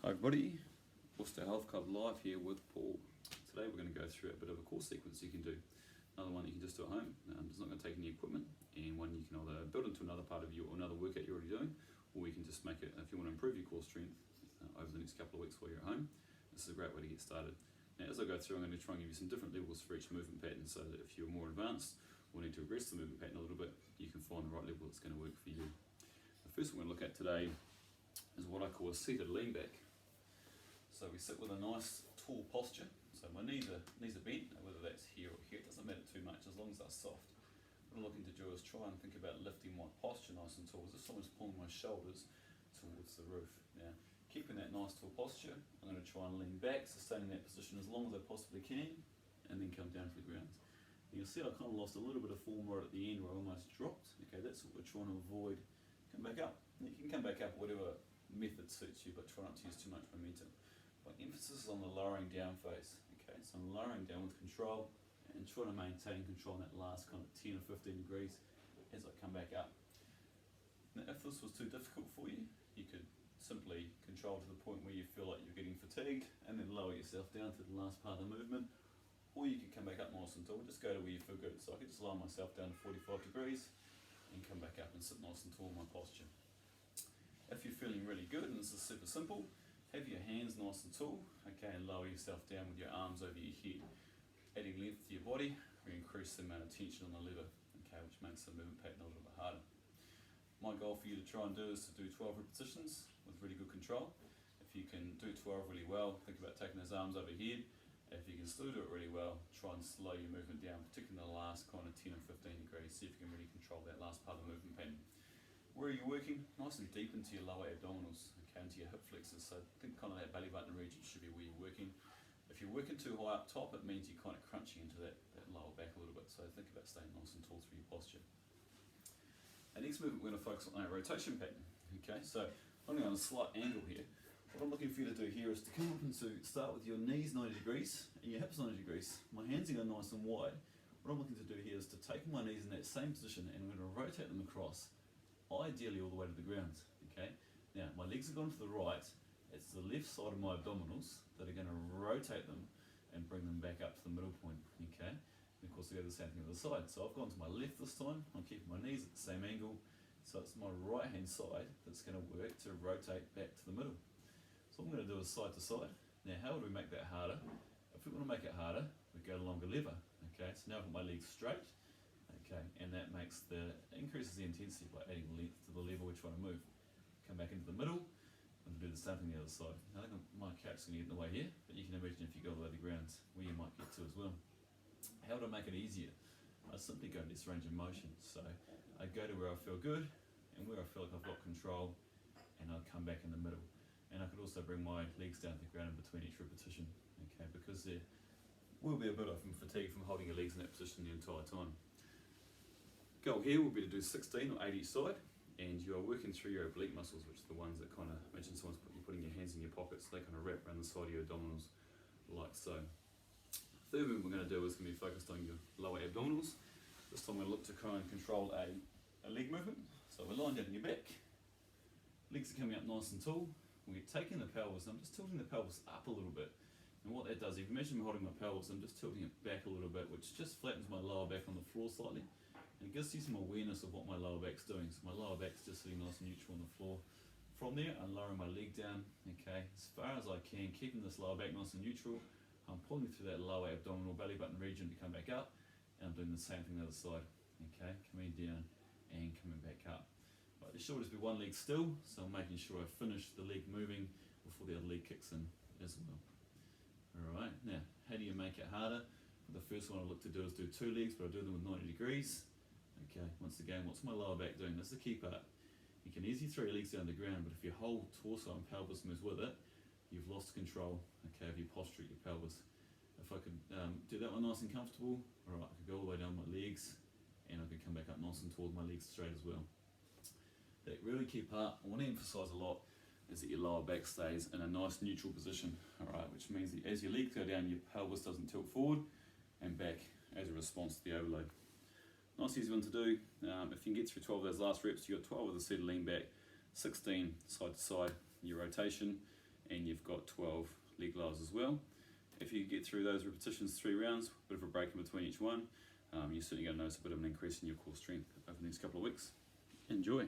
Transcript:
Hi everybody, Worcester Health Club live here with Paul. Today we're going to go through a bit of a core sequence you can do. Another one you can just do at home, it's not going to take any equipment, and one you can either build into another part of you or another workout you're already doing, or you can just make it, if you want to improve your core strength over the next couple of weeks while you're at home, this is a great way to get started. Now as I go through, I'm going to try and give you some different levels for each movement pattern, so that if you're more advanced or need to regress the movement pattern a little bit, you can find the right level that's going to work for you. The first one we're going to look at today is what I call a seated lean back. So we sit with a nice tall posture, so my knees are bent, whether that's here or here, it doesn't matter too much as long as they're soft. What I'm looking to do is try and think about lifting my posture nice and tall, as if someone's pulling my shoulders towards the roof. Now, keeping that nice tall posture, I'm going to try and lean back, sustaining that position as long as I possibly can, and then come down to the ground. And you'll see I kind of lost a little bit of form right at the end where I almost dropped. Okay, that's what we're trying to avoid. Come back up. You can come back up whatever method suits you, but try not to use too much momentum. My emphasis is on the lowering down phase. Okay, so I'm lowering down with control and trying to maintain control in that last kind of 10 or 15 degrees as I come back up. Now, if this was too difficult for you, you could simply control to the point where you feel like you're getting fatigued and then lower yourself down to the last part of the movement, or you could come back up nice and tall, just go to where you feel good. So I could just lower myself down to 45 degrees and come back up and sit nice and tall in my posture. If you're feeling really good, and this is super simple, have your hands nice and tall, okay, and lower yourself down with your arms over your head. Adding length to your body, we increase the amount of tension on the lever, okay, which makes the movement pattern a little bit harder. My goal for you to try and do is to do 12 repetitions with really good control. If you can do 12 really well, think about taking those arms overhead. If you can still do it really well, try and slow your movement down, particularly in the last kind of 10 or 15 degrees. See if you can really control that last part of the movement pattern. Where are you working? Nice and deep into your lower abdominals, okay, into your hip flexors. So think kind of that belly button region should be where you're working. If you're working too high up top, it means you're kind of crunching into that lower back a little bit. So think about staying nice and tall through your posture. The next movement we're going to focus on our rotation pattern. Okay, so I'm only on a slight angle here. What I'm looking for you to do here is to come up and to start with your knees 90 degrees and your hips 90 degrees. My hands are going nice and wide. What I'm looking to do here is to take my knees in that same position and I'm going to rotate them across, ideally all the way to the ground. Okay. Now my legs are gone to the right. It's the left side of my abdominals that are going to rotate them and bring them back up to the middle point. Okay. And of course I go the same thing on the other side. So I've gone to my left this time. I'm keeping my knees at the same angle. So it's my right hand side that's going to work to rotate back to the middle. So what I'm going to do is side to side. Now how would we make that harder? If we want to make it harder, we go along a lever. Okay. So now I've got my legs straight. Okay, and that increases the intensity by adding length to the lever we're trying to move. Come back into the middle, and do the same thing the other side. Now I think my couch's going to get in the way here, but you can imagine if you go all the way to the ground, where you might get to as well. How would I make it easier? I simply go to this range of motion. So I go to where I feel good, and where I feel like I've got control, and I'll come back in the middle. And I could also bring my legs down to the ground in between each repetition, okay, because there will be a bit of fatigue from holding your legs in that position the entire time. Goal here will be to do 16 or 8 each side, and you are working through your oblique muscles, which are the ones that kind of, imagine you're putting your hands in your pockets, they kind of wrap around the side of your abdominals like so. Third movement we're going to do is going to be focused on your lower abdominals. This time we're going to look to try and control a leg movement. So we're lying down on your back, legs are coming up nice and tall, we're taking the pelvis, and I'm just tilting the pelvis up a little bit. And what that does, if you imagine me holding my pelvis, I'm just tilting it back a little bit, which just flattens my lower back on the floor slightly. And it gives you some awareness of what my lower back's doing. So my lower back's just sitting nice and neutral on the floor. From there, I'm lowering my leg down, okay, as far as I can, keeping this lower back nice and neutral. I'm pulling through that lower abdominal belly button region to come back up, and I'm doing the same thing the other side, okay, coming down and coming back up. Right, there should just be one leg still, so I'm making sure I finish the leg moving before the other leg kicks in as well. Alright, now, how do you make it harder? The first one I look to do is do 2 legs, but I do them with 90 degrees. Okay, once again, what's my lower back doing? That's the key part. You can easily throw your legs down the ground, but if your whole torso and pelvis moves with it, you've lost control, okay, of your posture, your pelvis. If I could do that one nice and comfortable, alright, I could go all the way down my legs, and I could come back up nice and tall with my legs straight as well. That really key part, I want to emphasise a lot, is that your lower back stays in a nice neutral position, alright, which means that as your legs go down, your pelvis doesn't tilt forward and back as a response to the overload. Nice easy one to do. If you can get through 12 of those last reps, you've got 12 with a seated lean back, 16 side to side, your rotation, and you've got 12 leg lowers as well. If you get through those repetitions 3 rounds, a bit of a break in between each one, you're certainly going to notice a bit of an increase in your core strength over the next couple of weeks. Enjoy.